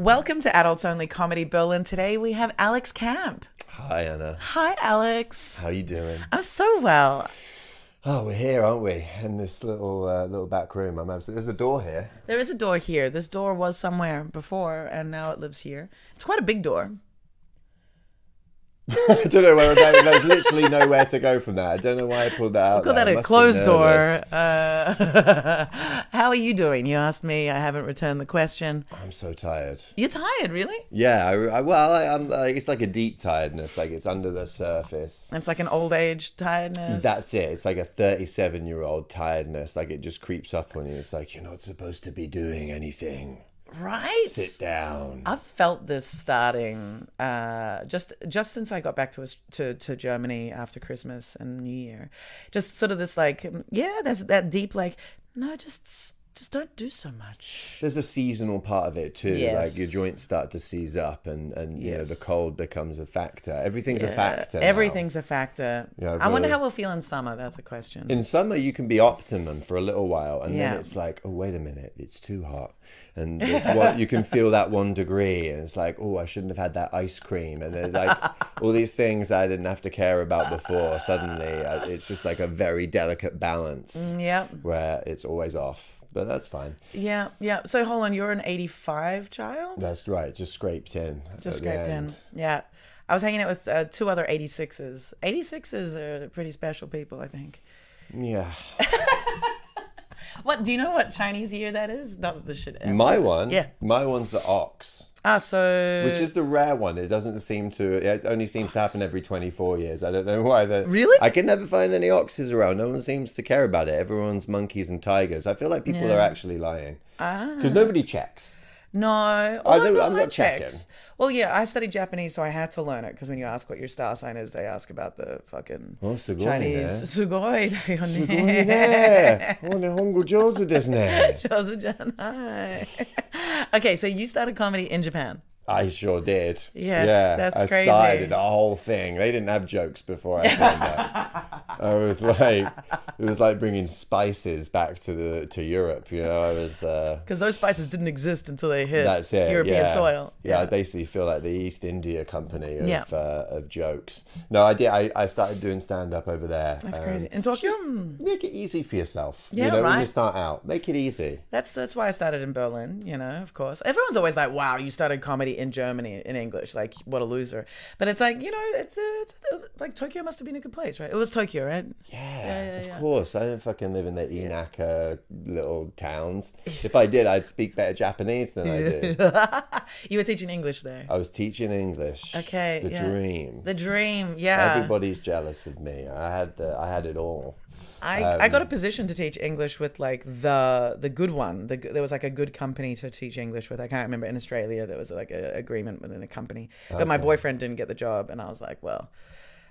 Welcome to Adults Only Comedy Berlin. Today we have Alex Camp. Hi, Anna. Hi, Alex. How you doing? I'm so well. Oh, we're here, aren't we? In this little back room. There's a door here. There is a door here. This door was somewhere before, and now it lives here. It's quite a big door. I don't know where there's literally nowhere to go from that. I don't know why I pulled that out. We'll call that a closed door. How are you doing? You asked me. I haven't returned the question. I'm so tired. You're tired, really? Yeah. I'm it's like a deep tiredness. Like it's under the surface. It's like an old age tiredness. That's it. It's like a 37-year-old tiredness. Like it just creeps up on you. It's like you're not supposed to be doing anything. Right. Sit down. I've felt this starting just since I got back to Germany after Christmas and New Year. Just sort of this like, yeah, that's that deep like, no, just don't do so much. There's a seasonal part of it too. Yes. Like your joints start to seize up and you know the cold becomes a factor. Everything's a factor. Everything's a factor. Yeah, I wonder how we'll feel in summer. That's a question. In summer you can be optimum for a little while and Yeah. then it's like, oh wait a minute, it's too hot. And you can feel that 1 degree and it's like, oh, I shouldn't have had that ice cream. And then like all these things I didn't have to care about before. Suddenly it's just like a very delicate balance. Yeah. Where it's always off. But that's fine. Yeah. So hold on, you're an 85 child? That's right. Just scraped in. Just scraped in. Yeah. I was hanging out with two other 86s. 86s are pretty special people, I think. Yeah. What do you know what Chinese year that is? Not the shit. My one? Yeah. My one's the ox. So Which is the rare one. It only seems to happen every 24 years. I don't know why. Really? I can never find any oxes around. No one seems to care about it. Everyone's monkeys and tigers. I feel like people are actually lying. Because nobody checks. No, I'm not checking. Well, yeah, I studied Japanese, so I had to learn it. Because when you ask what your star sign is, they ask about the fucking Chinese. Sugoi da yo ne. Sugoi ne. Oh, nihongo jouzu desu ne. Jouzu janai. Okay, so you started comedy in Japan. I sure did. Yes, yeah, that's crazy. I started the whole thing. They didn't have jokes before I turned up. It was like bringing spices back to Europe. You know, I was because those spices didn't exist until they hit European soil. Yeah, I basically feel like the East India Company of jokes. No, I did. I started doing stand up over there. That's crazy. In Tokyo, make it easy for yourself. Yeah, you know, right. when you start out, make it easy. That's why I started in Berlin. You know, of course, everyone's always like, "Wow, you started comedy in Germany in English, like what a loser." But it's like, you know, it's like Tokyo must have been a good place, right? It was Tokyo, right? Yeah, of course. I don't fucking live in the Inaka little towns. If I did, I'd speak better Japanese than I did. You were teaching English there. I was teaching English. Okay, The dream. Yeah. Everybody's jealous of me. I had it all. I got a position to teach English with like the good one. There was like a good company to teach English with. I can't remember. In Australia, there was like an agreement within a company. But my boyfriend didn't get the job, and I was like, well,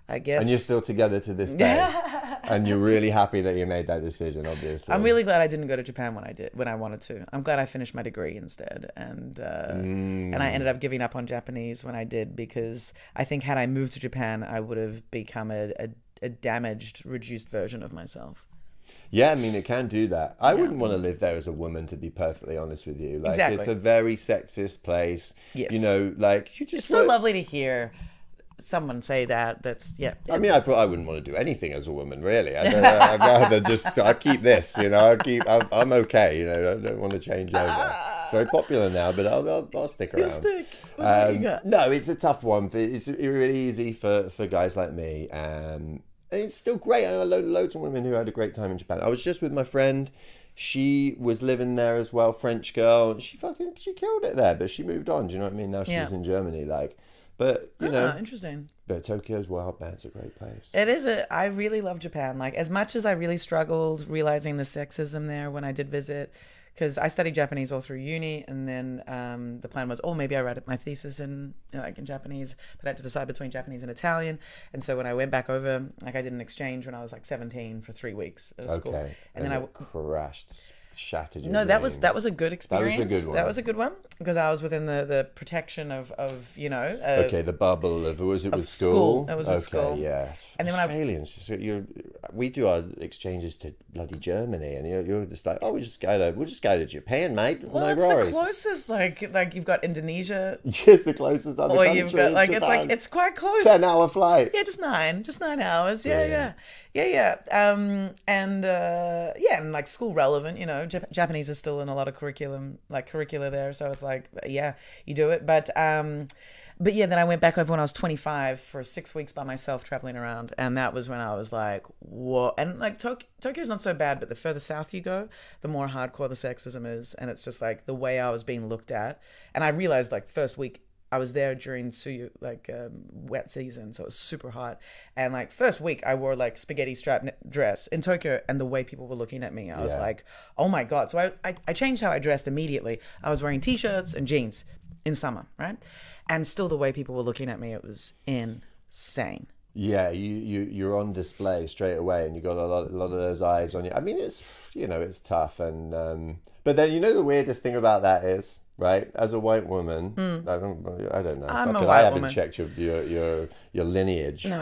I guess. And you're still together to this day. And you're really happy that you made that decision, obviously. I'm really glad I didn't go to Japan when I wanted to. I'm glad I finished my degree instead. And I ended up giving up on Japanese when I did, because I think had I moved to Japan, I would have become a damaged, reduced version of myself. Yeah, I mean, it can do that. I wouldn't want to live there as a woman, to be perfectly honest with you. Like, exactly. It's a very sexist place. Yes. You know, like, you just... It's so lovely to hear someone say that. That's, yeah. I mean, I wouldn't want to do anything as a woman, really. I don't know. I'd rather just... I keep this, you know. I'm okay, you know. I don't want to change over. It's very popular now, but I'll stick around. Stick. What you got? No, it's a tough one. But it's really easy for guys like me. It's still great. I know loads of women who had a great time in Japan. I was just with my friend. She was living there as well, French girl. And she killed it there, but she moved on. Do you know what I mean? Now she's in Germany. But you know, interesting. But Tokyo's wild, man. It's a great place. It is. I really love Japan. Like, as much as I really struggled realizing the sexism there when I did visit, because I studied Japanese all through uni, and then the plan was, maybe I write my thesis in Japanese, but I had to decide between Japanese and Italian. And so when I went back over, like, I did an exchange when I was like 17 for 3 weeks at school, and then I crashed shattered your No, that was dreams? a good experience. That was a good one. That was a good one because I was within the protection of Okay, the bubble of was it of with school? It was with school. Yeah. And then when Australians, we do our exchanges to bloody Germany, and you're just like, oh, we'll just go to Japan, mate. Well, no it's worries. the closest. Like you've got Indonesia, Yes, the closest other or country. you've got like Japan. it's quite close. 10-hour flight. Yeah, just 9 hours. Yeah. And like school relevant, Japanese is still in a lot of curricula there, so it's like, yeah, you do it. But yeah, then I went back over when I was 25 for 6 weeks by myself traveling around, and that was when I was like, whoa. And like Tokyo's not so bad, but the further south you go, the more hardcore the sexism is, and it's just like the way I was being looked at. And I realized like first week I was there during wet season, so it was super hot. And like first week, I wore like spaghetti strap dress in Tokyo, and the way people were looking at me, I was like, "Oh my god!" So I changed how I dressed immediately. I was wearing t-shirts and jeans in summer, right? And still, the way people were looking at me, it was insane. Yeah, you're on display straight away, and you got a lot of those eyes on you. I mean, it's tough, and but then the weirdest thing about that is, right? As a white woman, I don't know. I'm a I white haven't woman. checked your lineage. No,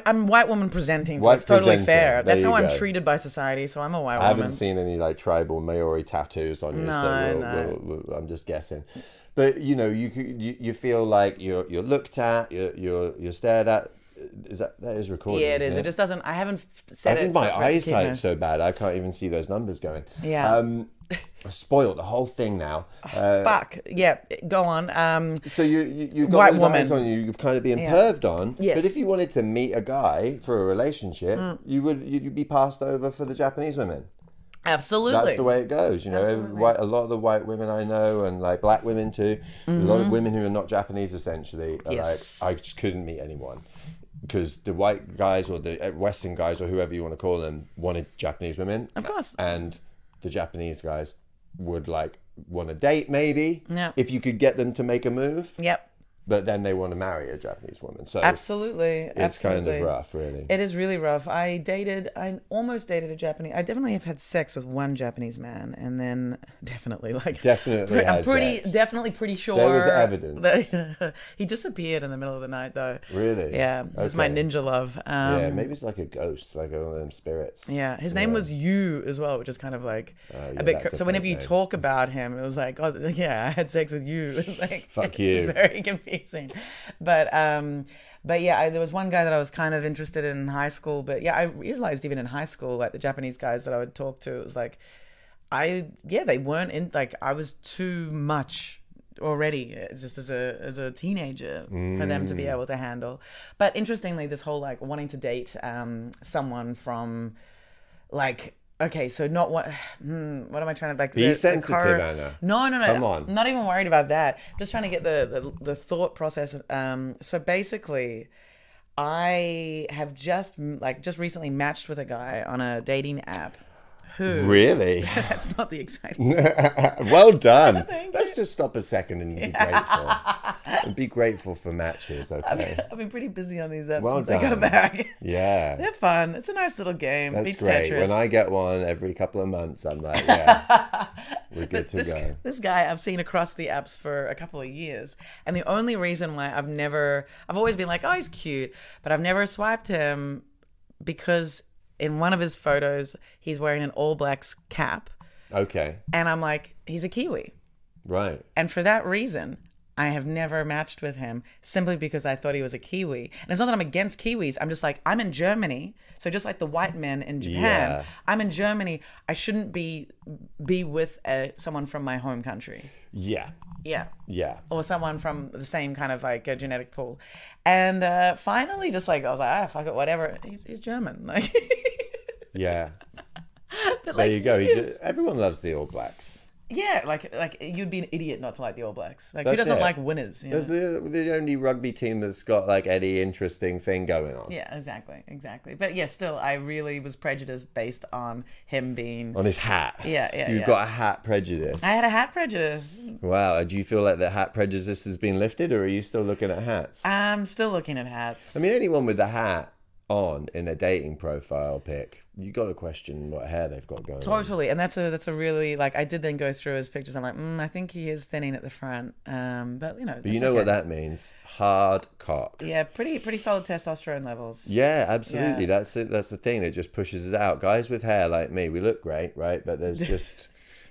I'm white woman presenting, so White it's totally presenting. fair. There That's you how I'm go. treated by society, so I'm a white I woman. haven't seen any like tribal Maori tattoos on you, No. I'm just guessing. But you feel like you're looked at, you're stared at. That is recorded? Yeah, it is. Isn't It just doesn't. I haven't said it. I think my so for it to keep eyesight's so bad I can't even see those numbers going. Yeah. I spoiled the whole thing now. Fuck. Yeah. Go on. So you got White those woman. eyes on you. You're kind of being Yeah. perved on. Yes. But if you wanted to meet a guy for a relationship, you'd be passed over for the Japanese women. Absolutely. That's the way it goes. Absolutely. A lot of the white women I know, and like black women too, a lot of women who are not Japanese essentially are Yes. like, I just couldn't meet anyone. Because the white guys or the Western guys or whoever you want to call them wanted Japanese women. Of course. And the Japanese guys would like want to date maybe. Yeah. If you could get them to make a move. Yep. But then they want to marry a Japanese woman. So Absolutely. it's kind of rough, really. It is really rough. I almost dated a Japanese. I definitely have had sex with one Japanese man, and then definitely Definitely I'm had sex. definitely pretty sure There was evidence. He disappeared in the middle of the night, though. Really? Yeah, it was my Okay. ninja love. Yeah, maybe it's like a ghost, like one of them spirits. Yeah, his name was Yu as well, which is kind of like yeah, a bit. that's a So whenever fake you name. talk about him, it was like, oh yeah, I had sex with you. It's like, Fuck you. It's very confusing, but yeah, there was one guy that I was kind of interested in high school. But yeah, I realized even in high school, like the Japanese guys that I would talk to, it was like, they weren't in. Like I was too much already, just as a teenager for them to be able to handle. But interestingly, this whole like wanting to date someone from like. Okay, so not what am I trying to like? Be sensitive, Anna. No. Come on. I'm not even worried about that. I'm just trying to get the thought process. So basically, I have just recently matched with a guy on a dating app. Who? Really? That's not the exciting. Well done. Thank Let's just stop a second and be grateful. And be grateful for matches, okay? I've been pretty busy on these apps Well since I done. got back. Yeah. They're fun. It's a nice little game. That's Beats great. Tetris. When I get one every couple of months, I'm like, yeah, we're good to go. This guy I've seen across the apps for a couple of years. And the only reason why I've always been like, oh, he's cute, but I've never swiped him because in one of his photos, he's wearing an All Blacks cap. Okay. And I'm like, he's a Kiwi. Right. And for that reason, I have never matched with him simply because I thought he was a Kiwi. And it's not that I'm against Kiwis. I'm just like, I'm in Germany. So just like the white men in Japan, Yeah. I'm in Germany. I shouldn't be with someone from my home country. Yeah. Yeah. Yeah. Or someone from the same kind of like a genetic pool. And finally, just like, I was like, fuck it, whatever. He's German. Like, Yeah. but There like, you go. he is. Everyone loves the All Blacks. Yeah, like you'd be an idiot not to like the All Blacks. Like, who That's doesn't it. like winners? You know? That's the only rugby team that's got like any interesting thing going on. Yeah, exactly. But yeah, still, I really was prejudiced based on him being. On his hat. Yeah. You've got a hat prejudice. I had a hat prejudice. Wow. Do you feel like the hat prejudice has been lifted, or are you still looking at hats? I'm still looking at hats. I mean, anyone with a hat, on in a dating profile pic, you got to question what hair they've got going on. Totally. And that's a really, like, I did then go through his pictures. I'm like, I think he is thinning at the front. But, you know. But you know what that means? Hard cock. Yeah, pretty solid testosterone levels. Yeah, absolutely. Yeah. That's it. That's the thing. It just pushes it out. Guys with hair like me, we look great, right? But there's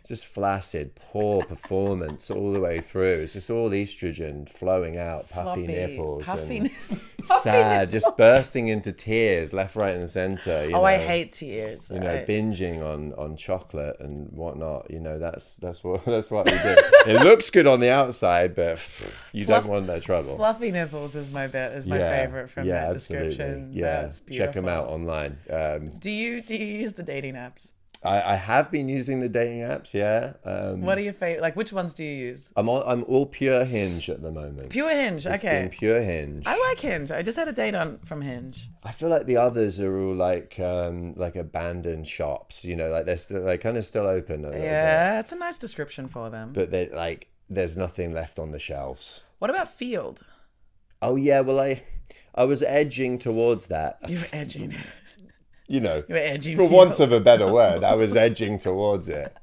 just flaccid, poor performance all the way through. It's just all estrogen flowing out, puffy nipples, and sad, just bursting into tears, left, right, and center. You know, I hate tears. You know, binging on chocolate and whatnot. You know, that's what we do. It looks good on the outside, but you don't want that trouble. Fluffy nipples is my favorite from that description. Yeah, that's beautiful. Check them out online. Do you use the dating apps? I have been using the dating apps, yeah. What are your favorite? Like, which ones do you use? I'm all pure Hinge at the moment. Pure Hinge, okay. It's been pure Hinge. I like Hinge. I just had a date from Hinge. I feel like the others are all like abandoned shops. You know, like they're kind of still open. Yeah, it's a nice description for them. But they like there's nothing left on the shelves. What about Field? Oh yeah, well I was edging towards that. You were edging. You know, edging for want of a better word, I was edging towards it.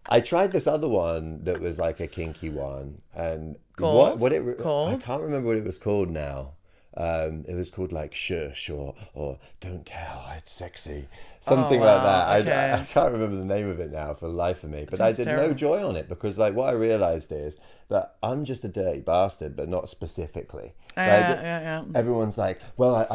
I tried this other one that was like a kinky one, and called? I can't remember what it was called now. It was called like shush or don't tell, it's sexy, something like that. Okay. I can't remember the name of it now for the life of me, but I did no joy on it because like what I realized is that I'm just a dirty bastard, but not specifically. Yeah. Everyone's like, well,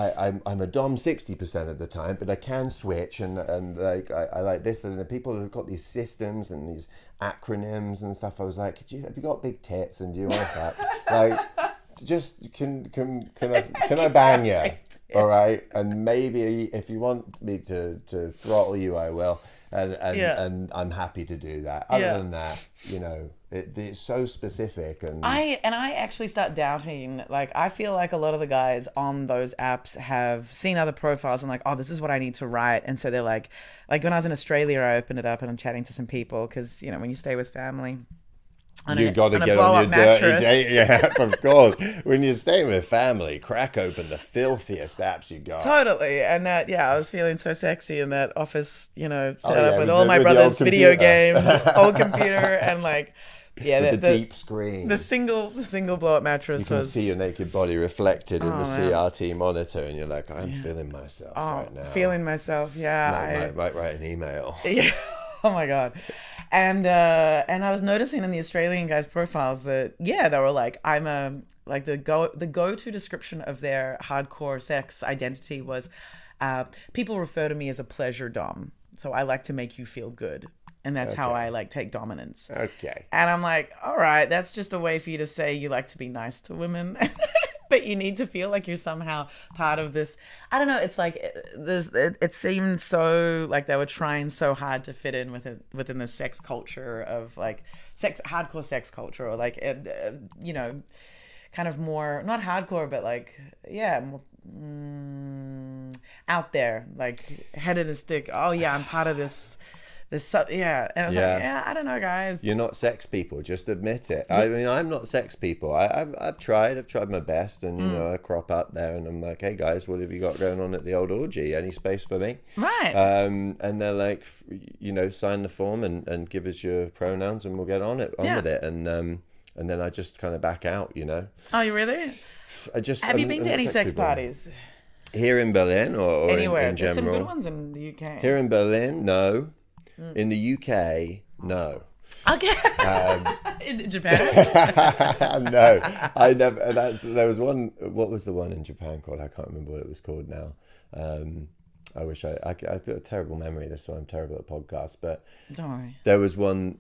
I'm a dom 60% of the time, but I can switch and like I like this. And the people who've got these systems and these acronyms and stuff, I was like, have you got big tits and do you want that? Like, just can I bang you? Yes. All right, and maybe if you want me to throttle you, I will. And I'm happy to do that. Other than that, you know, it's so specific. And I actually start doubting. Like, I feel like a lot of the guys on those apps have seen other profiles and like, oh, this is what I need to write. And so they're like when I was in Australia, I opened it up and I'm chatting to some people because, you know, when you stay with family, you got to get on your dirty dating app, of course. When you're staying with family, crack open the filthiest apps you got. Totally. And that, I was feeling so sexy in that office, you know, set up with all my brother's video games, old computer, and like, the deep screen. The single blow up mattress. You can see your naked body reflected in the CRT monitor, and you're like, I'm feeling myself right now. Feeling myself, I might write an email. Yeah. Oh my God. And I was noticing in the Australian guys' profiles that, they were like, I'm the go-to description of their hardcore sex identity was, people refer to me as a pleasure dom. So I like to make you feel good. And that's how I like take dominance. Okay. And I'm like, all right, that's just a way for you to say you like to be nice to women. But you need to feel like you're somehow part of this. I don't know. It's like it seemed so like they were trying so hard to fit in within the sex culture of like hardcore sex culture, or like you know, kind of more not hardcore, but like more, out there, like head in a stick. Oh yeah, I'm part of this. And I was like, I don't know, guys. You're not sex people. Just admit it. I mean, I'm not sex people. I've tried my best, and you know, I crop up there, and I'm like, hey guys, what have you got going on at the old orgy? Any space for me? Right. And they're like, you know, sign the form and give us your pronouns, and we'll get on with it. And then I just kind of back out, you know. Oh, you really? Have you been to any sex parties? Here in Berlin or anywhere? in There's general? some good ones in the UK. Here in Berlin, no. In the UK, no. Okay. In Japan? No, I never. There was one. What was the one in Japan called? I can't remember what it was called now. I wish I've got a terrible memory. This is why I'm terrible at podcasts. But don't worry. There was one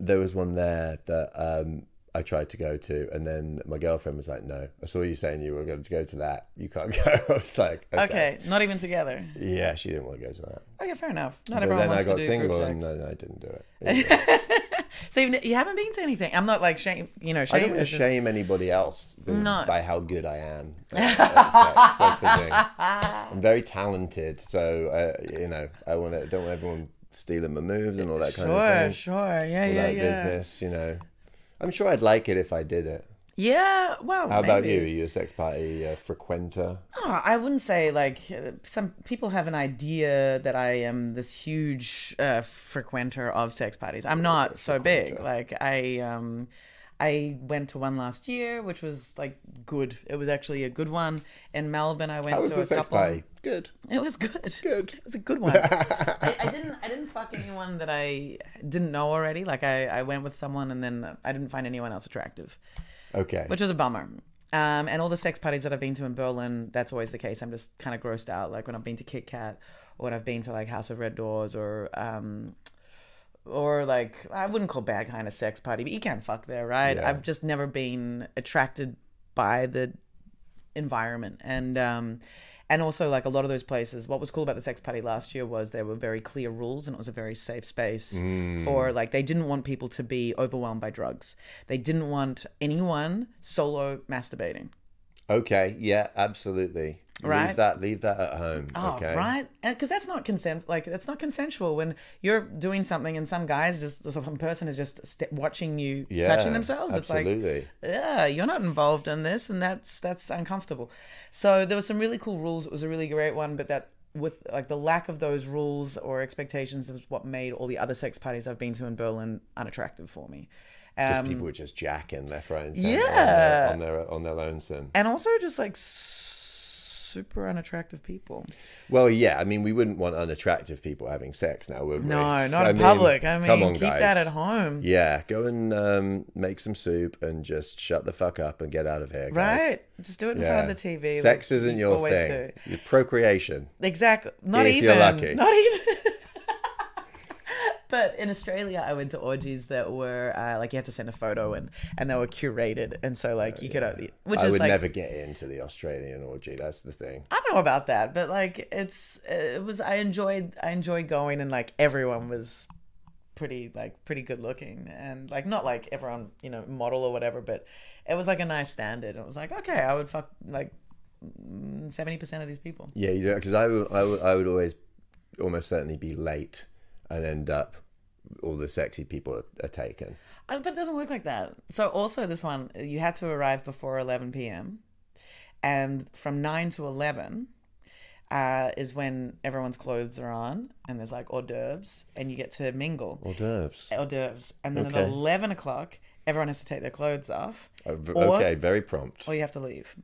there that I tried to go to, and then my girlfriend was like, no, I saw you saying you were going to go to that. You can't go. I was like, okay. Not even together. Yeah, she didn't want to go to that. Okay, fair enough. Not everyone wants to do group sex. And I didn't do it. So you haven't been to anything? I'm not like shame. You know, shame. I don't want to shame anybody else by how good I am at sex. That's the thing. I'm very talented, so you know, don't want everyone stealing my moves and all that kind of thing. Sure, yeah. Business, you know. I'm sure I'd like it if I did it. Yeah, well, How about you? Are maybe. you a sex party frequenter? Oh, I wouldn't say like some people have an idea that I am this huge frequenter of sex parties. I'm not so big. Frequenter. Like I went to one last year, which was like good. It was actually a good one in Melbourne. I went How was to the a sex couple. party? Good. It was good. Good. It was a good one. I didn't fuck anyone that I didn't know already. Like I went with someone and then I didn't find anyone else attractive, Okay. which was a bummer. And all the sex parties that I've been to in Berlin, that's always the case. I'm just kind of grossed out. Like when I've been to Kit Kat or when I've been to like House of Red Doors or like I wouldn't call bad kind of sex party, but you can't fuck there, right? Yeah. I've just never been attracted by the environment and also like a lot of those places, what was cool about the sex party last year was there were very clear rules and it was a very safe space for like they didn't want people to be overwhelmed by drugs. They didn't want anyone solo masturbating. Okay. Yeah, absolutely. Right. Leave that at home. Oh, Okay. right. Because that's not consent. Like that's not consensual when you're doing something and some guys just some person is just watching you Yeah, touching themselves. absolutely. It's like, yeah, you're not involved in this, and that's uncomfortable. So there were some really cool rules. It was a really great one, but that with like the lack of those rules or expectations was what made all the other sex parties I've been to in Berlin unattractive for me. Because people were just jacking left, right, and center Yeah. on their lonesome. And also just like super unattractive people. Well, yeah, I mean, we wouldn't want unattractive people having sex now, would we? No, not in public. I mean, come on, keep guys. that at home. Yeah, go and make some soup and just shut the fuck up and get out of here, guys. Right. Just do it in front Yeah. of the TV. Sex like isn't you your always thing. do. Your procreation. Exactly. Not If even. you're lucky. Not even. But in Australia, I went to orgies that were like you had to send a photo and they were curated, and so like you could only, which I is would like never get into the Australian orgy. That's the thing. I don't know about that, but like it was I enjoyed going and like everyone was pretty good looking and like not like everyone model or whatever, but it was like a nice standard. It was like okay, I would fuck like 70% of these people. Yeah, you know, because I would always almost certainly be late and end up all the sexy people are taken. But it doesn't work like that. So also this one, you had to arrive before 11 p.m. and from 9 to 11 is when everyone's clothes are on and there's like hors d'oeuvres and you get to mingle. Hors d'oeuvres. Hors d'oeuvres. And then Okay. at 11 o'clock, everyone has to take their clothes off. Okay, very prompt. Or you have to leave.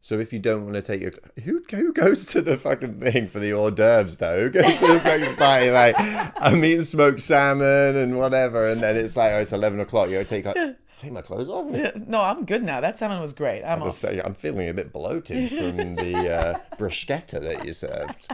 So if you don't want to take your... Who goes to the fucking thing for the hors d'oeuvres, though? Who goes to the sex party? Like, I'm eating smoked salmon and whatever, and then it's like, oh, it's 11 o'clock. You gotta take my clothes off? No, I'm good now. That salmon was great. I'm off. I'm feeling a bit bloated from the bruschetta that you served.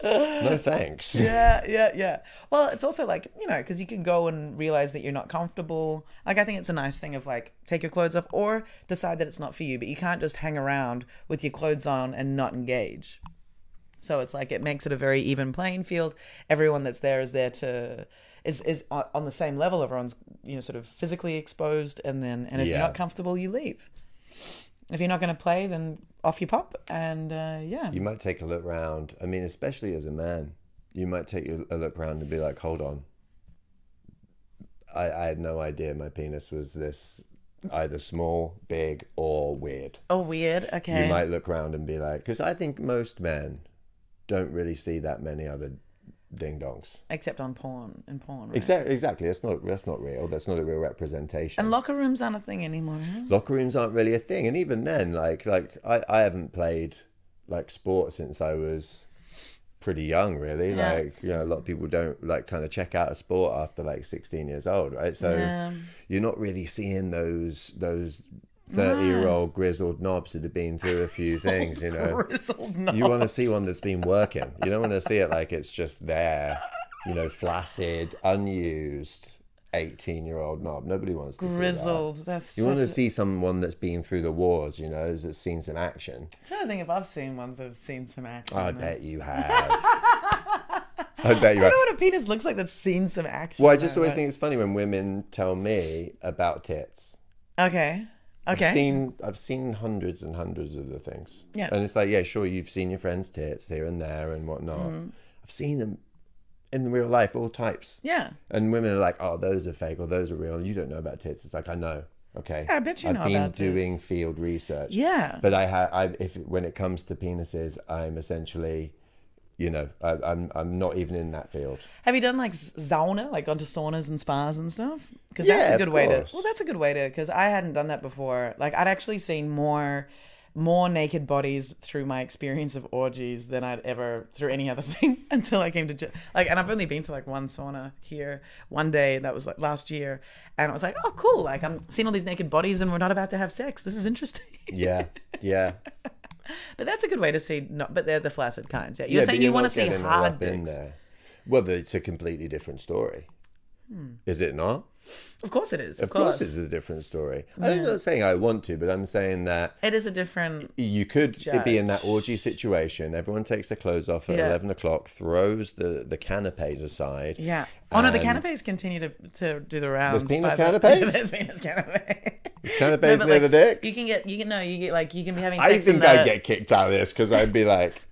No thanks. Yeah. Well, it's also like, because you can go and realize that you're not comfortable. Like, I think it's a nice thing of like, take your clothes off or decide that it's not for you, but you can't just hang around with your clothes on and not engage. So it's like, it makes it a very even playing field. Everyone that's there is there to, is on the same level. Everyone's, sort of physically exposed. And if you're not comfortable, you leave. If you're not going to play, then off you pop. And yeah. You might take a look round. I mean, especially as a man, you might take a look round and be like, hold on. I had no idea my penis was this either small, big, or weird. Oh, weird. Okay. You might look round and be like, because I think most men don't really see that many other ding dongs. Except on porn, right? Exactly. That's not real. That's not a real representation. And locker rooms aren't a thing anymore. Huh? Locker rooms aren't really a thing, and even then, like I haven't played like sport since I was pretty young, really. Yeah. Like, a lot of people don't like kind of check out a sport after like 16 years old, right? So you're not really seeing those 30-year-old grizzled knobs that have been through a few things, Grizzled knobs. You want to see one that's been working. You don't want to see it like it's just there, flaccid, unused 18-year-old knob. Nobody wants to Grizzled. see that. That's You want to see someone that's been through the wars, that's seen some action. I'm trying to think if I've seen ones that have seen some action. I bet you have. I bet you I have. don't know what a penis looks like that's seen some action. Well, I just always think it's funny when women tell me about tits. Okay. I've seen hundreds and hundreds of the things. Yeah. And it's like, yeah, sure, you've seen your friends' tits here and there and whatnot. I've seen them in real life, all types. Yeah. And women are like, oh, those are fake or those are real. You don't know about tits. It's like, I know. Okay, Yeah, I bet you know I've been about doing this. field research. Yeah. But when it comes to penises, I'm essentially, I'm not even in that field. Have you done like sauna, like gone to saunas and spas and stuff? Because Yeah, that's a of good way to. course. Well, that's a good way to. Because I hadn't done that before. Like I'd actually seen more naked bodies through my experience of orgies than I'd ever through any other thing until I came to and I've only been to like one sauna here one day, and that was like last year, and I was like, oh cool, like I'm seeing all these naked bodies and we're not about to have sex. This is interesting. Yeah, yeah. But that's a good way to see. Not, but they're the flaccid kinds. Yeah, Yeah, you're saying but you you're want to not see getting all hard up in dicks. there. Well, it's a completely different story. Is it not? Of course it is. Of course it's a different story. I'm not saying I want to, but I'm saying that It is a different. you could be in that orgy situation. Everyone takes their clothes off at 11 o'clock, throws the canapes aside. Yeah. Oh no, the canapes continue to do the rounds. There's penis by the- canapes? There's penis canapes. Canapes but, near the dicks? You get like you can be having I sex. think I'd get kicked out of this because I'd be like,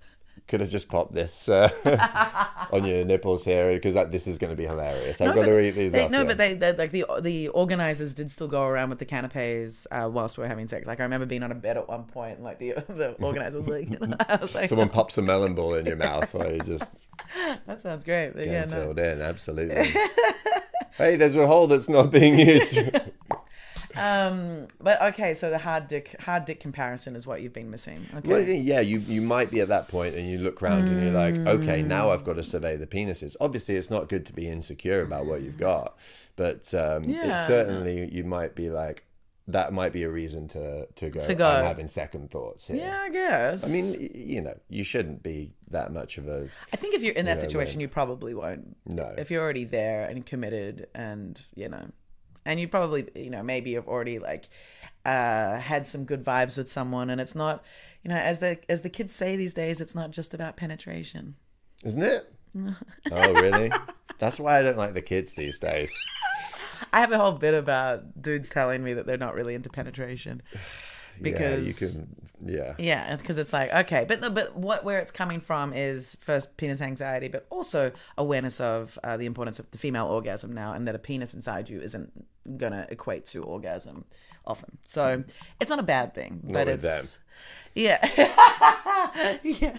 could have just popped this on your nipples here because this is going to be hilarious. I've got to eat these off. No, you. but they like the organizers did still go around with the canapes whilst we were having sex. Like I remember being on a bed at one point, and like the organizer was like, I was like, Someone pops a melon ball in your mouth while you just that sounds great. But yeah, get no. filled in. Absolutely. Hey, there's a hole that's not being used. But okay, so the hard dick comparison is what you've been missing. Okay. Well, yeah, you might be at that point and you look around and you're like, okay, now I've got to survey the penises. Obviously, it's not good to be insecure about what you've got, but it certainly you might be like, that might be a reason to go. I'm having second thoughts here. Yeah, I guess. I mean, you shouldn't be that much of a... I think if you're in that situation, you probably won't. No. If you're already there and committed and, and you probably, maybe have already like had some good vibes with someone, and it's not, as the kids say these days, it's not just about penetration. Isn't it? Oh, really? That's why I don't like the kids these days. I have a whole bit about dudes telling me that they're not really into penetration. Because yeah, because it's like, okay, but where it's coming from is first penis anxiety, but also awareness of the importance of the female orgasm now, and that a penis inside you isn't gonna equate to orgasm often. So it's not a bad thing, Not but with it's them. Yeah. Yeah.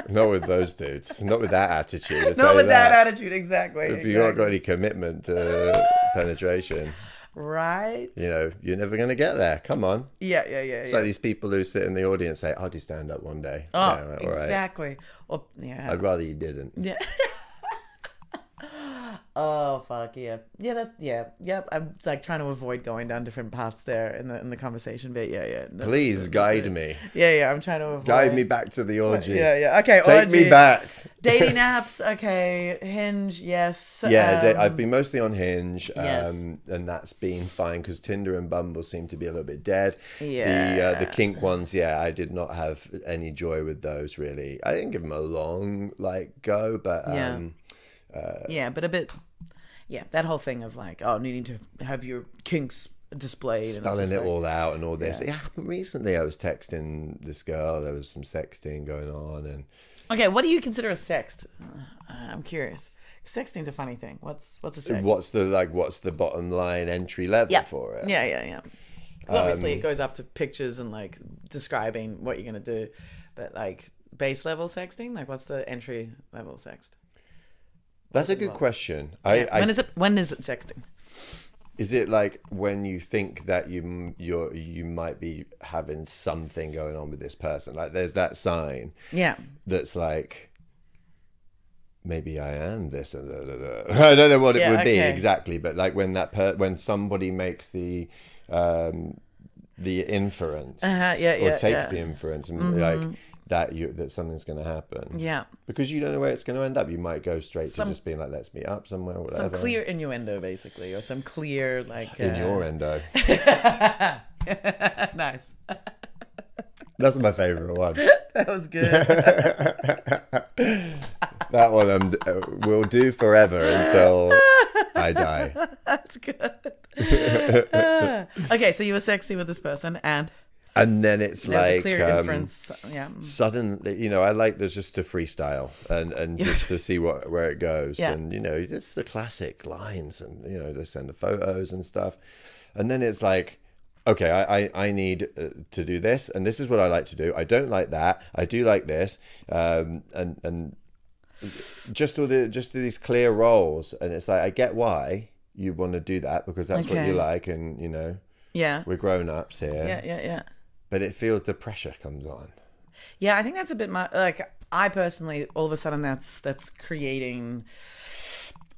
Not with those dudes. Not with that attitude. Not with that attitude, exactly. If you've not got any commitment to penetration, right? you're never going to get there. Come on. Yeah. It's like these people who sit in the audience say, I'll do stand up one day. Oh, yeah, all right. exactly. Or, yeah. I'd rather you didn't. Yeah. Oh fuck yeah, yep. I'm like trying to avoid going down different paths there in the conversation, but yeah. Please guide me. Yeah. I'm trying to avoid. Guide me back to the orgy. Yeah. Okay. Take orgy. me back. Dating apps. Okay. Hinge. Yes. Yeah, I've been mostly on Hinge, Yes. and that's been fine because Tinder and Bumble seem to be a little bit dead. Yeah. The kink ones, I did not have any joy with those really. I didn't give them a long go, but but a bit. Yeah, that whole thing of like, needing to have your kinks displayed, spelling it all out and all this. Yeah. It happened recently. I was texting this girl. There was some sexting going on, and okay, what do you consider a sext? I'm curious. Sexting's a funny thing. What's a sext? What's the bottom line entry level for it? Yeah. 'Cause obviously, it goes up to pictures and like describing what you're gonna do, but like base level sexting, like what's the entry level sext? That's a good question. When is it sexting? Is it like when you think that you might be having something going on with this person? Like there's that sign. Yeah. That's like, maybe I am this. And I don't know what it would be exactly, but like when when somebody makes the inference or takes the inference and like that something's going to happen. Yeah. Because you don't know where it's going to end up. You might go straight to just being like, let's meet up somewhere or whatever. Some clear innuendo, basically, or some clear like innuendo. Nice. That's my favorite one. That was good. That one will do forever until I die. That's good. Okay, so you were sexy with this person, and then it's there's like a clear inference. Yeah. Suddenly, I like there's just to freestyle and just to see where it goes. Yeah. And it's the classic lines, and they send the photos and stuff. And then it's like, okay, I need to do this, and this is what I like to do. I don't like that. I do like this, and just these clear roles. And it's like, I get why you want to do that, because that's what you like, and you know, we're grown ups here. Yeah. But it feels the pressure comes on. Yeah, I think that's a bit much. Like, I personally, all of a sudden, that's creating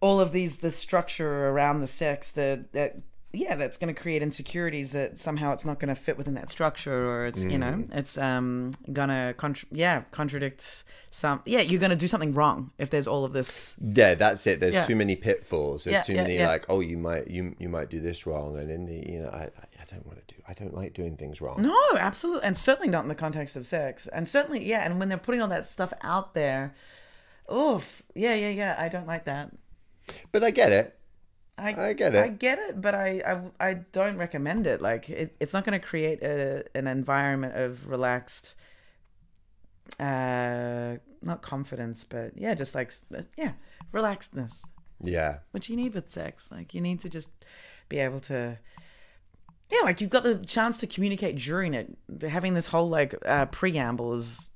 all of the structure around the sex that's going to create insecurities that somehow it's not going to fit within that structure, or it's you know, it's gonna contradict some. Yeah, you're going to do something wrong if there's all of this. Yeah, that's it. There's too many pitfalls. There's too many like, oh, you might do this wrong, and in the, you know, I don't like doing things wrong. No, absolutely, and certainly not in the context of sex, and certainly and when they're putting all that stuff out there, oof, yeah, I don't like that. But I get it. I get it. I get it, but I don't recommend it. Like, it's not going to create an environment of relaxed, not confidence, but just like relaxedness. Yeah. Which you need with sex. Like, you need to just be able to. Yeah, like, you've got the chance to communicate during it. Having this whole like preamble is.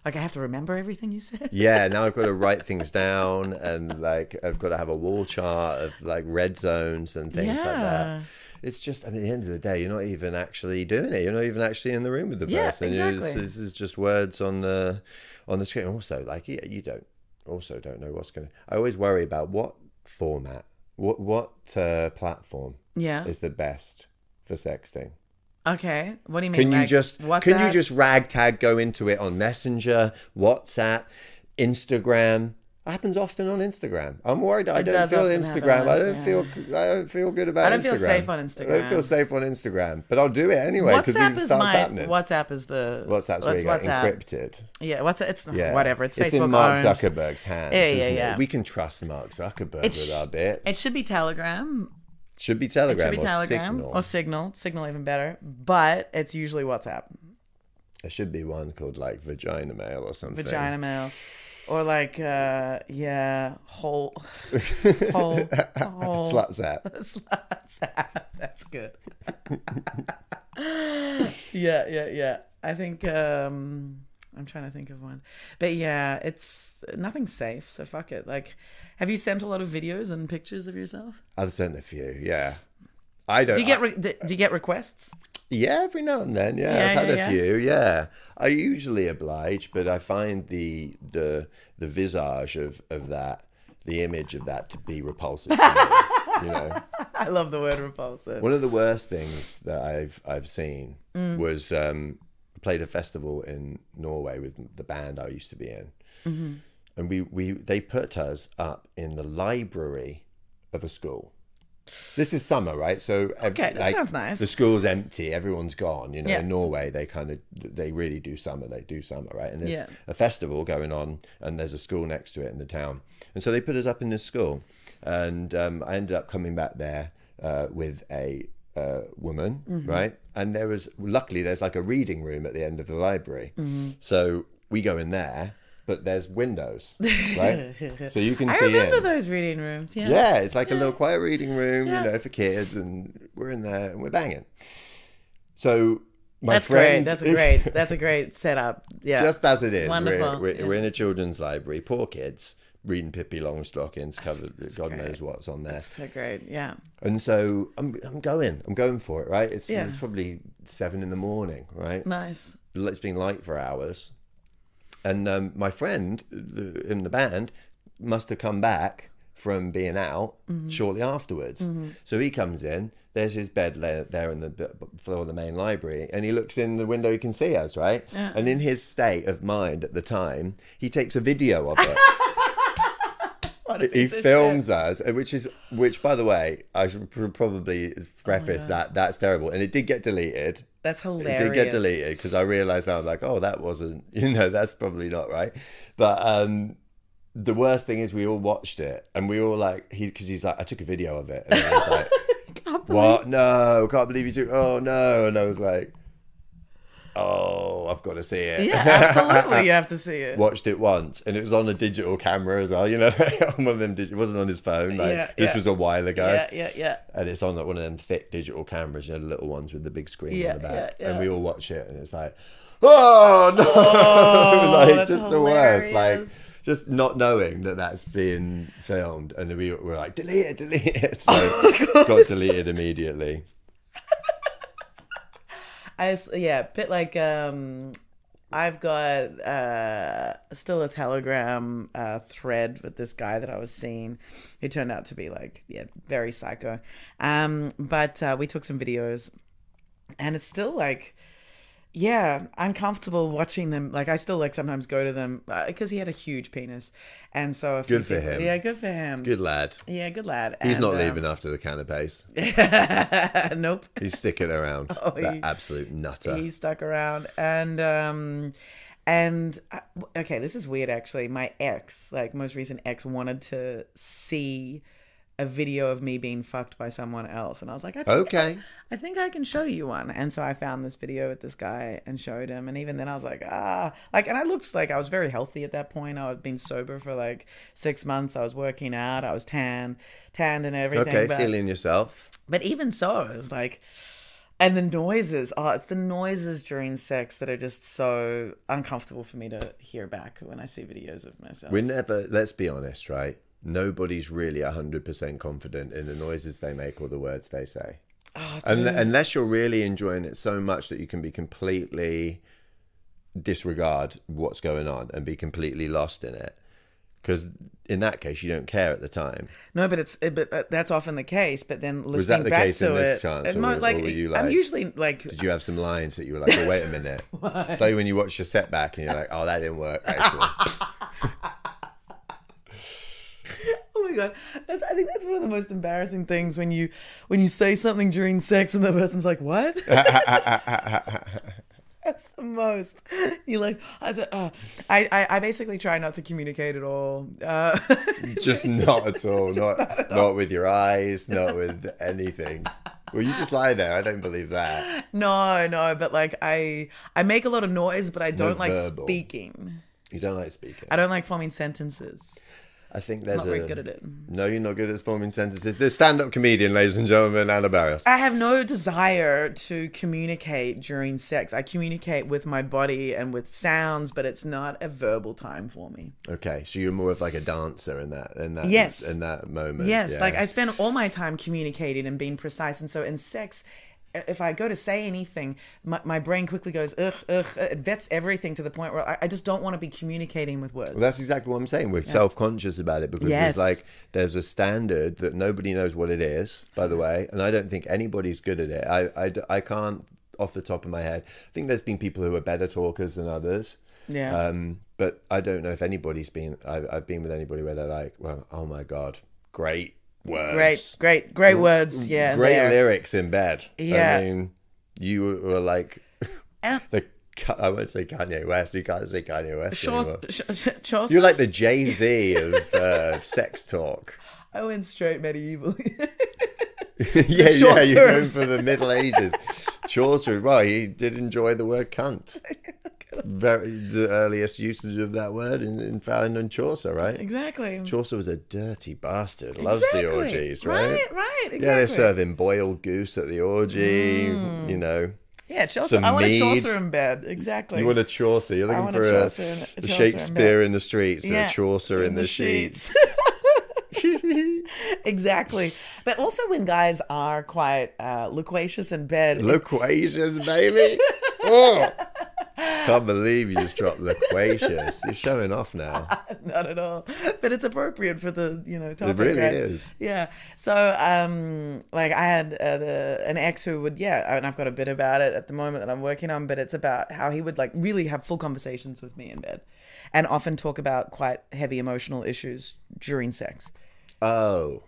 Like, I have to remember everything you said. Yeah, now I've got to write things down, and like I've got to have a wall chart of like red zones and things like that. It's just, I mean, at the end of the day, you're not even actually doing it. You're not even actually in the room with the person. Exactly. This is just words on the screen. Also, like, you don't know what's going to. I always worry about what format, what platform is the best for sexting. Okay, what do you mean? Can you like, just WhatsApp? ragtag go into it on Messenger, WhatsApp, Instagram? It happens often on Instagram. I'm worried. I don't feel Instagram. I don't feel good about Instagram. I don't feel safe on Instagram. I don't feel safe on Instagram, but I'll do it anyway because it starts happening. WhatsApp is the WhatsApp's where you get encrypted. Yeah, WhatsApp. It's whatever. It's Facebook. It's in Mark owned. Zuckerberg's hands. Yeah. It? We can trust Mark Zuckerberg with our bits. It should be Telegram. Should be Telegram. Or Signal. Signal even better. But it's usually WhatsApp. There should be one called like Vagina Mail or something. Vagina Mail. Or like, whole. Slut Zap. Slut Zap. That's good. Yeah. I think, I'm trying to think of one. But yeah, it's nothing safe. So fuck it. Like, have you sent a lot of videos and pictures of yourself? I've sent a few, yeah. I don't. Do you get requests? Yeah, every now and then. Yeah, I've had a few. Yeah, I usually oblige, but I find the visage of that, the image of that, to be repulsive. To me, you know. I love the word repulsive. One of the worst things that I've seen was played a festival in Norway with the band I used to be in, and they put us up in the library of a school. This is summer, right? So that sounds nice. The school's empty, everyone's gone. You know, in Norway they really do summer. They do summer, right? And there's a festival going on, and there's a school next to it in the town. And so they put us up in this school, and I ended up coming back there with a woman, right? And luckily there's like a reading room at the end of the library, so we go in there. But there's windows, right? So you can see in. I remember those reading rooms, yeah. Yeah, it's like a little quiet reading room, you know, for kids, and we're in there and we're banging. So That's a great setup. Yeah. Just as it is. Wonderful. We're in a children's library. Poor kids reading Pippi Longstockings, covered God great. Knows what's on there. That's so great, yeah. And so I'm going for it, right? It's probably 7 a.m, right? Nice. It's been light for hours. And my friend in the band must have come back from being out shortly afterwards. So he comes in, there's his bed there on the floor of the main library, and he looks in the window, he can see us, right? Yeah. And in his state of mind at the time, he takes a video of it. He films us, which by the way, I should probably preface that's terrible, and it did get deleted. That's hilarious. It did get deleted because I realised I was like, oh, that wasn't, that's probably not right. But the worst thing is we all watched it, and we all like, because he's like, I took a video of it, and I was like, what? No, can't believe you took. Oh no, and I was like, oh, I've got to see it. Yeah, absolutely, you have to see it. Watched it once, and it was on a digital camera as well. You know, on one of them. It wasn't on his phone. Like this was a while ago. Yeah. And it's on like one of them thick digital cameras, you know, the little ones with the big screen on the back. And we all watch it, and it's like, oh no, like that's just hilarious. the worst, like. Just not knowing that that's being filmed, and then we were like, delete it. So got deleted immediately. Bit like I've got still a Telegram thread with this guy that I was seeing, who turned out to be like very psycho. But we took some videos, and it's still like. Yeah, I'm comfortable watching them. Like, I still, like, sometimes go to them because he had a huge penis. And so... Good for him. Yeah, good for him. Good lad. Yeah, good lad. He's not leaving after the canapes. Nope. He's sticking around. That absolute nutter. He stuck around. And okay, this is weird, actually. My ex, like, most recent ex, wanted to see a video of me being fucked by someone else, and I was like, I think I can show you one. And so I found this video with this guy and showed him, and even then I was like, and I looked like I was very healthy at that point. I had been sober for like 6 months. I was working out. I was tanned and everything. Okay, feeling yourself. But even so, it was like, and the noises. Oh, it's the noises during sex that are just so uncomfortable for me to hear back when I see videos of myself. Let's be honest, right? Nobody's really 100% confident in the noises they make or the words they say. Oh, unless you're really enjoying it so much that you can be completely disregard what's going on and be completely lost in it. Because in that case, you don't care at the time. No, but that's often the case. But then listening was that the back case to in this it, chance, or were you like? I'm usually like. Did you have some lines that you were like, oh, wait a minute? It's like when you watch your setback and you're like, oh, that didn't work actually. Oh my god, I think that's one of the most embarrassing things when you say something during sex and the person's like, "What?" That's the most. You're like, I basically try not to communicate at all. Just not at all. Not with your eyes. Not with anything. Well, you just lie there. I don't believe that. No, but like I make a lot of noise, but I don't like speaking. You don't like speaking. I don't like forming sentences. I think there's I'm not very good at it. No, you're not good at forming sentences. The stand-up comedian, ladies and gentlemen, Anna Barrios. I have no desire to communicate during sex. I communicate with my body and with sounds, but it's not a verbal time for me. Okay, so you're more of like a dancer in that yes. in that moment. Yes, yeah. like I spend all my time communicating and being precise, and so in sex, if I go to say anything, my brain quickly goes, ugh. It vets everything to the point where I just don't want to be communicating with words. Well, that's exactly what I'm saying. We're self-conscious about it because there's a standard that nobody knows what it is, by the way, and I don't think anybody's good at it. I can't, off the top of my head. I think there's been people who are better talkers than others. Yeah. But I don't know if anybody's been... I've been with anybody where they're like, well, oh my God, great words. Great words. Yeah. Great lyrics in bed. Yeah. I mean, you were like I won't say Kanye West. You can't say Kanye West anymore. You're like the Jay-Z of sex talk. I went straight medieval. yeah, you're going for the Middle Ages. Chaucer, well, he did enjoy the word cunt. The earliest usage of that word found in Chaucer, right? Exactly. Chaucer was a dirty bastard. Loves the orgies, right? Right, exactly. Yeah, they're serving boiled goose at the orgy, you know. Yeah, Chaucer. I want a Chaucer in bed. Exactly. You want a Chaucer. You're looking for a Shakespeare in the streets and a Chaucer in the sheets. Exactly. But also when guys are quite loquacious in bed. Loquacious, baby. Oh. Can't believe you just dropped loquacious. You're showing off now. Not at all. But it's appropriate for the, topic. It really is. Yeah. So, like I had an ex who would, and I've got a bit about it at the moment that I'm working on, but it's about how he would like really have full conversations with me in bed and often talk about quite heavy emotional issues during sex. Oh,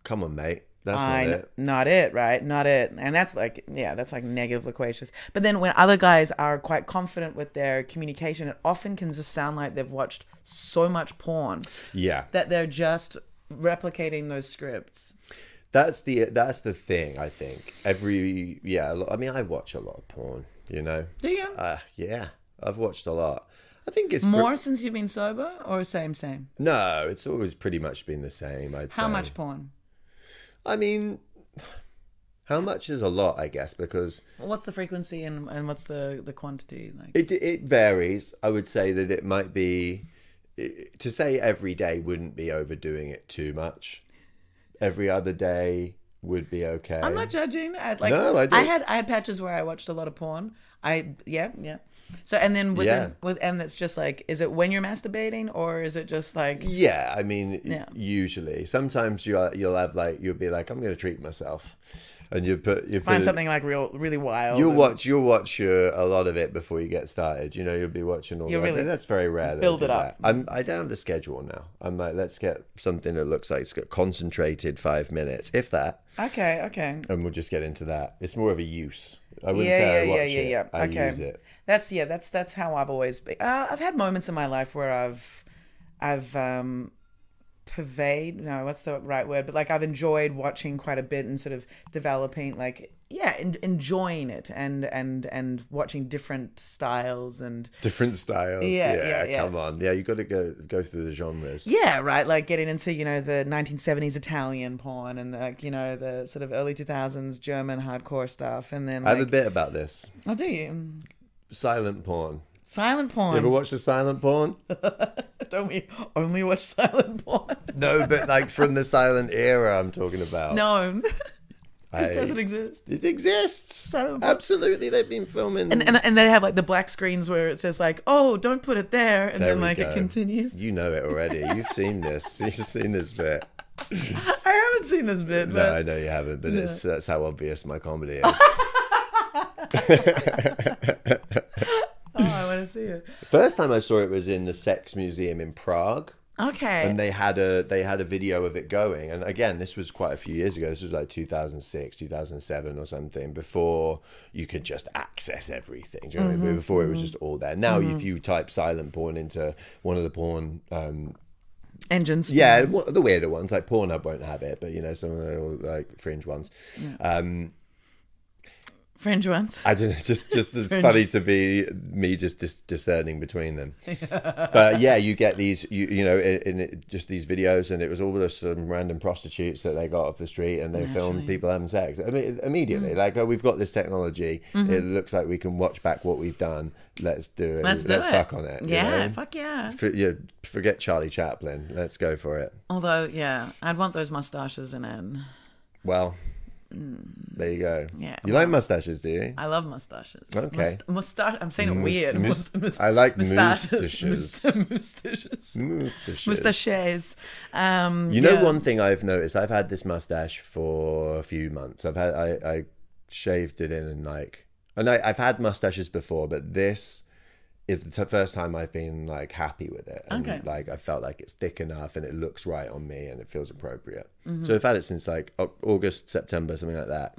come on, mate. That's not it, right? Not it. And that's like, that's like negative loquacious. But then when other guys are quite confident with their communication, it often can just sound like they've watched so much porn. Yeah. That they're just replicating those scripts. That's the thing, I think. I mean, I watch a lot of porn, you know. Do you? Yeah, I've watched a lot. I think it's more since you've been sober, or same? No, it's always pretty much been the same, I'd say. How much porn? I mean, how much is a lot, I guess, because... What's the frequency and what's the quantity? Like? It varies. I would say that it might be... To say every day wouldn't be overdoing it too much. Every other day would be okay. I'm not judging. No, I had patches where I watched a lot of porn. Yeah. So and then and it's just like, is it when you're masturbating or is it just like? Yeah, I mean, usually. Sometimes you'll have like, you'll be like, I'm going to treat myself. And you find something like really wild. You'll watch a lot of it before you get started. You know, you'll be watching all that. Really that's very rare. Build it up. I don't have the schedule now. I'm like, let's get something that looks like it's got concentrated 5 minutes, if that. Okay. And we'll just get into that. It's more of a use. I wouldn't say I watch it. I use it. That's how I've always been. I've had moments in my life where I've pervade, no, what's the right word, but like I've enjoyed watching quite a bit and sort of developing, like, enjoying it and watching different styles and yeah, come on, you got to go through the genres, right, like getting into, you know, the 1970s Italian porn and the sort of early 2000s German hardcore stuff, and then I have a bit about this. Oh, do you? Silent porn. You ever watch the silent porn? Don't we only watch silent porn? No, but like from the silent era I'm talking about. No. It doesn't exist. It exists. Absolutely, they've been filming. And they have like the black screens where it says like, oh, don't put it there. And then like it continues. You know it already. You've seen this. You've seen this bit. I haven't seen this bit. No, I know you haven't, but that's how obvious my comedy is. Oh, I want to see it. First time I saw it was in the Sex Museum in Prague. Okay. And they had a video of it going. And again, this was quite a few years ago. This was like 2006, 2007 or something, before you could just access everything. Do you know what I mean? Before it was just all there. Now, if you type silent porn into one of the porn engines. Yeah, the weirder ones, like Pornhub won't have it, but you know, some of the like fringe ones. Yeah. Fringe ones. I don't know. Just it's funny to be me just discerning between them. But yeah, you get these, you know, in just these videos, and it was all just some random prostitutes that they got off the street, and they filmed people having sex. I mean, immediately, like, oh, we've got this technology. It looks like we can watch back what we've done. Let's do it. Let's fuck on it. Yeah, you know? fuck yeah. Forget Charlie Chaplin. Let's go for it. Although, yeah, I'd want those mustaches in it. Well. There you go. Yeah, you like mustaches, do you? I love mustaches. Okay. I'm saying it weird. I like mustaches. Mustaches. You know, one thing I've noticed, I've had this mustache for a few months. I shaved it in and I've had mustaches before, but this is the first time I've been like happy with it. And like I felt like it's thick enough and it looks right on me and it feels appropriate. So I've had it since like August, September, something like that.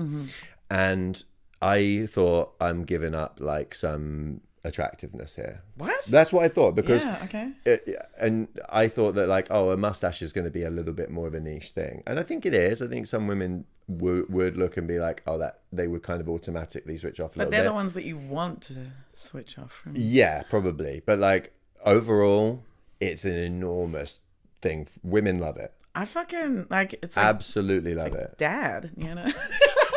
And I thought I'm giving up like some attractiveness here. What? That's what I thought, because and I thought that like, oh, a mustache is going to be a little bit more of a niche thing. And I think it is. I think some women would look and be like, oh, that they would kind of automatically switch off a little bit. But they're the ones that you want to switch off from. Yeah, probably. But like overall, it's an enormous thing. Women love it. I fucking like it's like, absolutely love it. Dad, you know.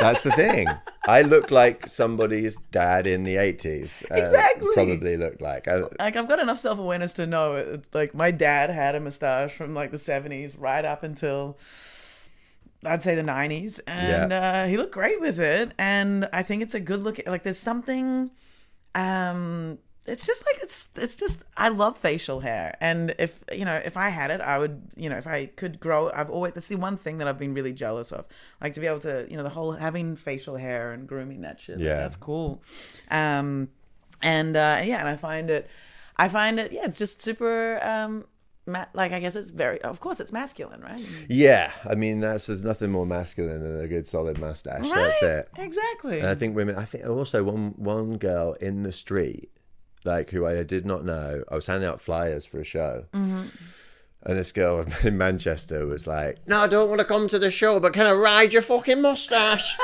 That's the thing. I look like somebody's dad in the 80s. Exactly. Probably looked like. Like I've got enough self-awareness to know it, like my dad had a mustache from like the 70s right up until I'd say the 90s, and he looked great with it, and I think it's a good look. Like there's something it's just like it's just I love facial hair, and if I had it, I would, if I could grow. That's the one thing that I've been really jealous of, like to be able to, the whole having facial hair and grooming that shit. Yeah, that's cool. And I find it it's just super like I guess of course it's masculine, right? Yeah, I mean there's nothing more masculine than a good solid mustache. Right? That's it. Exactly. And I think also one girl in the street, like who I did not know. I was handing out flyers for a show, And this girl in Manchester was like, "No, I don't want to come to the show, but can I ride your fucking mustache?"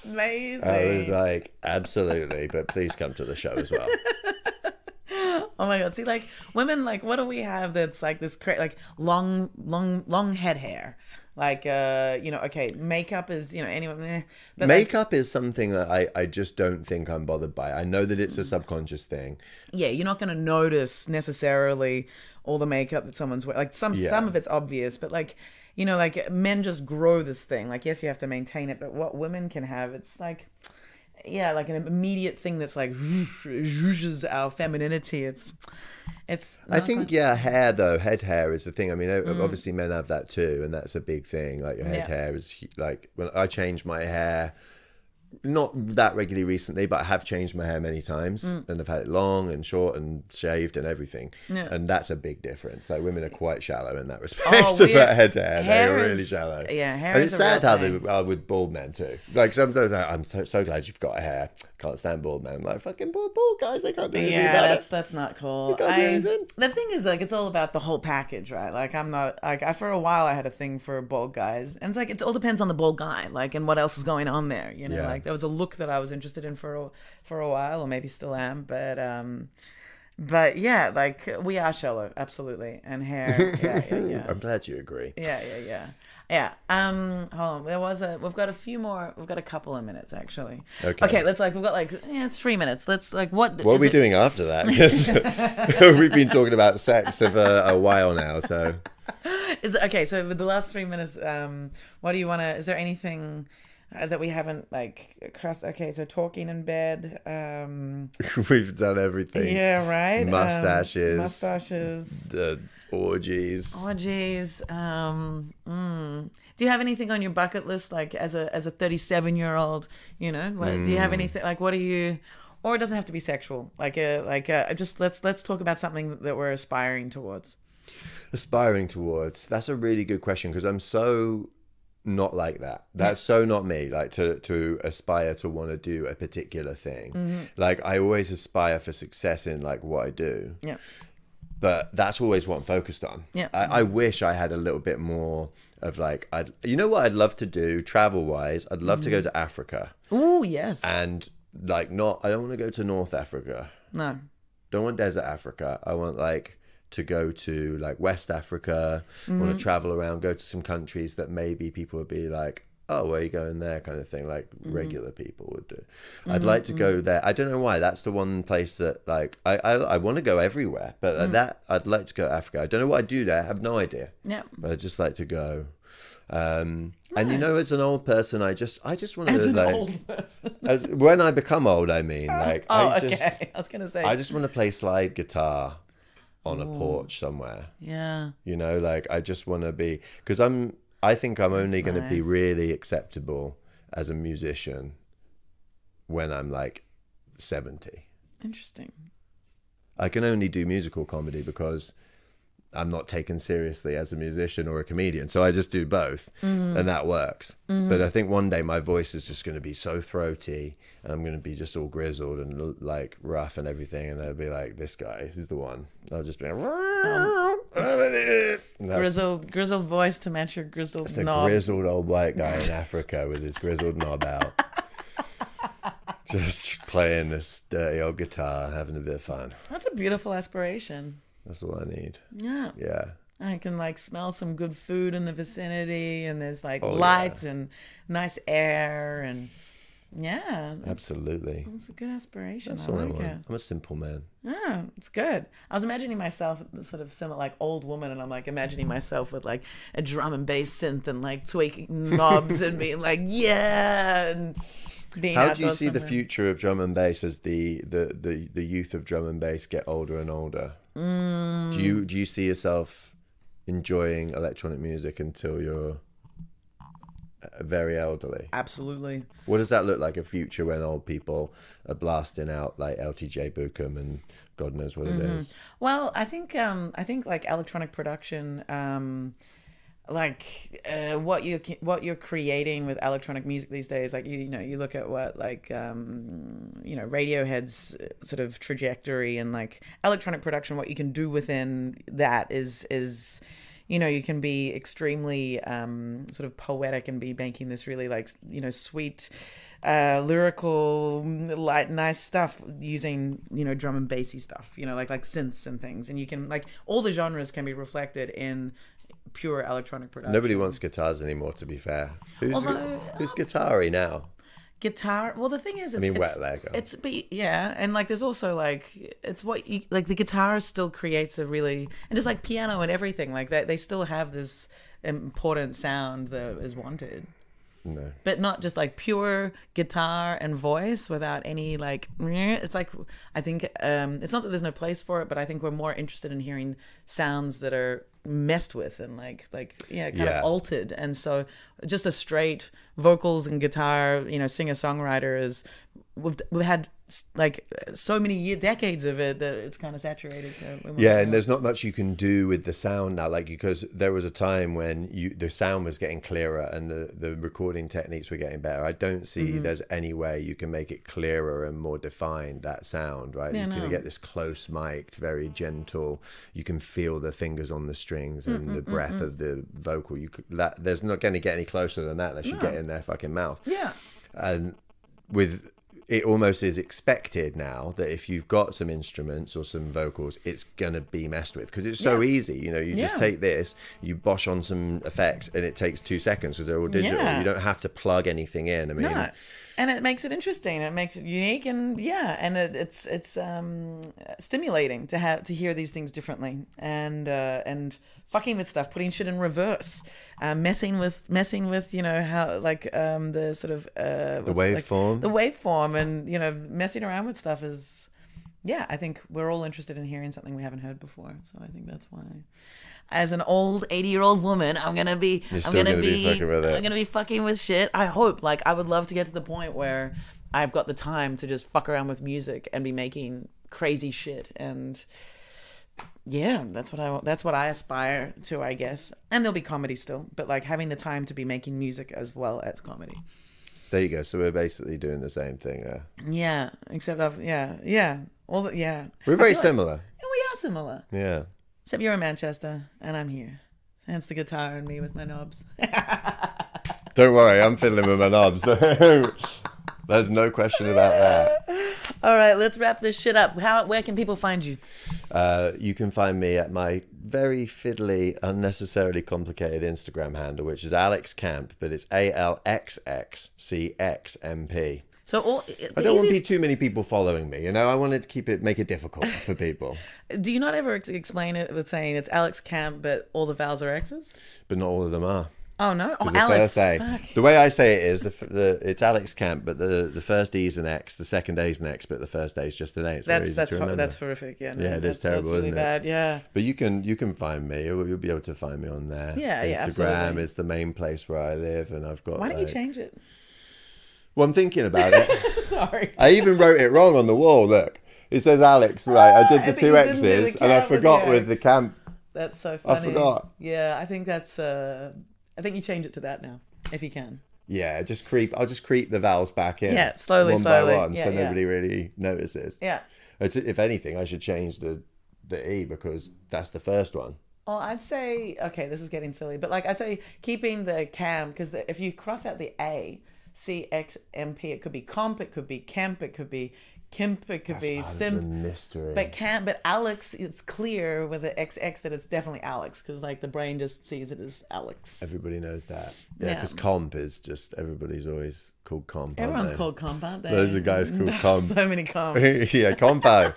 Amazing. I was like, "Absolutely, but please come to the show as well." Oh my God. See, like women, like what do we have that's like this like long head hair? Like, okay, makeup is, anyone, but makeup is something that I just don't think I'm bothered by. I know that it's a subconscious thing. Yeah, you're not going to notice necessarily all the makeup that someone's wearing. Like some of it's obvious, but like, like men just grow this thing. Like, yes, you have to maintain it, but what women can have, it's like, yeah, like an immediate thing that's like zhuzhes our femininity. I think hair though, head hair is the thing. I mean, obviously men have that too, and that's a big thing. Like your head hair is like, when I change my hair, not that regularly recently, but I have changed my hair many times, and I've had it long and short and shaved and everything, and that's a big difference. Like women are quite shallow in that respect. About head hair, they're really shallow. Yeah, hair. And it's sad how they are with bald men too. Like sometimes I'm so glad you've got a hair. Can't stand bald men. I'm like, fucking bald guys, they can't do anything about it. That's not cool. The thing is, like, it's all about the whole package, right? Like, I'm not like for a while I had a thing for bald guys, and it's like it all depends on the bald guy, like, and what else is going on there. Like there was a look that I was interested in for a while, or maybe still am, but yeah, like we are shallow, absolutely, and hair. Yeah. I'm glad you agree. Yeah. Hold on. We've got a few more. We've got a couple of minutes actually. Okay. We've got it's 3 minutes. Let's what are we doing after that? Because we've been talking about sex for a while now. So So with the last 3 minutes, what do you want to? Is there anything that we haven't like crossed? Okay, so talking in bed. We've done everything. Yeah, right. Mustaches. The orgies. Do you have anything on your bucket list, like as a 37-year-old? Do you have anything like? What do you? Or it doesn't have to be sexual. Just let's talk about something that we're aspiring towards. Aspiring towards. That's a really good question, because I'm so not like that. That's so not me. Like to aspire to want to do a particular thing. Like I always aspire for success in like what I do. Yeah. But that's always what I'm focused on. Yeah. I wish I had a little bit more of like, you know what I'd love to do travel wise? I'd love to go to Africa. Oh, yes. And like I don't want to go to North Africa. No. Don't want desert Africa. I want like to go to like West Africa. I want to travel around, go to some countries that maybe people would be like, oh, where are you going there, kind of thing, like regular people would do. I'd like to go there. I don't know why. That's the one place that like I want to go everywhere, but that I'd like to go to Africa. I don't know what I'd do there. I have no idea. Yeah. But I'd just like to go. And as an old person, I just want to as an like old person. When I become old, I mean, like I was gonna say I just want to play slide guitar on a porch somewhere. Yeah. Like I just want to be, because I think I'm only going to be really acceptable as a musician when I'm like 70. Interesting. I can only do musical comedy because I'm not taken seriously as a musician or a comedian. So I just do both, and that works. But I think one day my voice is just going to be so throaty, and I'm going to be just all grizzled and like rough and everything. And they'll be like, this guy is the one. I'll just be like, grizzled voice to match your grizzled it's knob. a grizzled old white guy in Africa with his grizzled knob out. Just playing this dirty old guitar, having a bit of fun. That's a beautiful aspiration. That's all I need. Yeah. Yeah. I can like smell some good food in the vicinity, and there's like light and nice air, and absolutely. It's a good aspiration. That's I all like I want. it. I'm a simple man. Yeah, it's good. I was imagining myself sort of similar, like old woman, and I'm like imagining myself with like a drum and bass synth and like tweaking knobs and being like, and being. How do you see the future of drum and bass as the youth of drum and bass get older and older? Do you see yourself enjoying electronic music until you're very elderly? Absolutely. What does that look like, a future when old people are blasting out like LTJ Bukem and God knows what it is? Well, I think like electronic production like what you're creating with electronic music these days. Like you know, you look at what like you know, Radiohead's sort of trajectory and like electronic production. What you can do within that is you know, you can be extremely sort of poetic and be making this really like, you know, sweet lyrical, light, nice stuff using, you know, drum and bassy stuff, you know, like synths and things. And you can like all the genres can be reflected in pure electronic production. Nobody wants guitars anymore, to be fair. Who's guitar-y now? Guitar, well, the thing is, Wet Leg. Yeah, and like there's also like it's what you like, the guitar still creates a really, and just like piano and everything like that, they still have this important sound that is wanted. No. But not just like pure guitar and voice without any like, it's like, I think it's not that there's no place for it, but I think we're more interested in hearing sounds that are messed with and like kind of altered. And so just a straight vocals and guitar, you know, singer-songwriter is, we've had like so many decades of it that it's kind of saturated. So and there's not much you can do with the sound now, like, because there was a time when the sound was getting clearer and the recording techniques were getting better. I don't see there's any way you can make it clearer and more defined, that sound, right? You can get this close mic'd, very gentle, you can feel the fingers on the strings and the breath of the vocal. There's not going to get any closer than that unless you get in their fucking mouth. And with it almost is expected now that if you've got some instruments or some vocals, it's gonna be messed with, because it's so easy. You know, you just take this, you bosh on some effects, and it takes 2 seconds because they're all digital. You don't have to plug anything in. I mean, and it makes it interesting. It makes it unique, and and it's stimulating to hear these things differently, and fucking with stuff, putting shit in reverse, messing with you know how like the sort of the waveform, and you know, messing around with stuff is, I think we're all interested in hearing something we haven't heard before. So I think that's why, as an old 80-year-old woman, I'm gonna be fucking with shit. I hope, like, I would love to get to the point where I've got the time to just fuck around with music and be making crazy shit. And that's what I aspire to, I guess. And there'll be comedy still, but like having the time to be making music as well as comedy. There you go. So we're basically doing the same thing there. Yeah, except we're very similar. We are similar. Yeah. Except you're in Manchester and I'm here. Hence the guitar and me with my knobs. Don't worry, I'm fiddling with my knobs. There's no question about that. All right, let's wrap this shit up. Where can people find you? You can find me at my very fiddly, unnecessarily complicated Instagram handle, which is Alex Camp, but it's ALXXCXMP. So I don't want too many people following me, you know. I wanted to make it difficult for people. Do you not ever explain it with saying it's Alex Camp, but all the vowels are X's? But not all of them are. Oh no! Oh, Alex. The way I say it is it's Alex Camp, but the first E is an X, the second A is an X, but the first A is just an A. It's that's horrific. Yeah, it is terrible, really isn't bad, it? Yeah. But you can find me. You'll be able to find me on there. Yeah, Instagram is the main place where I live, and I've got. Why don't you change it? Well, I'm thinking about it. Sorry. I even wrote it wrong on the wall. Look, it says Alex. Right, I did the 2 X's, and I forgot with the camp. That's so funny. I forgot. Yeah, I think that's. I think you change it to that now, if you can. Yeah, I'll just creep the vowels back in. Yeah, slowly, one slowly. by one, so nobody really notices. Yeah. If anything, I should change the E, because that's the first one. Well, I'd say, okay, this is getting silly, but like I'd say keeping the cam, because if you cross out the A, CXMP, it could be comp, it could be camp, it could be Kimp, it could be Simp. Mystery. But Alex, it's clear with the XX that it's definitely Alex, because like the brain just sees it as Alex. Everybody knows that. Yeah, because comp is just, everybody's always called comp. Everyone's called comp, aren't they? Those are guys called comp. So many comps. Yeah, compo.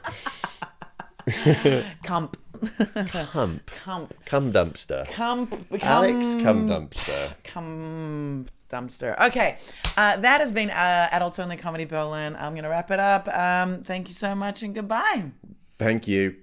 Comp. Cum dumpster. Alex cum dumpster. Cum dumpster. Okay, that has been Adults Only Comedy Berlin. I'm going to wrap it up. Thank you so much and goodbye. Thank you.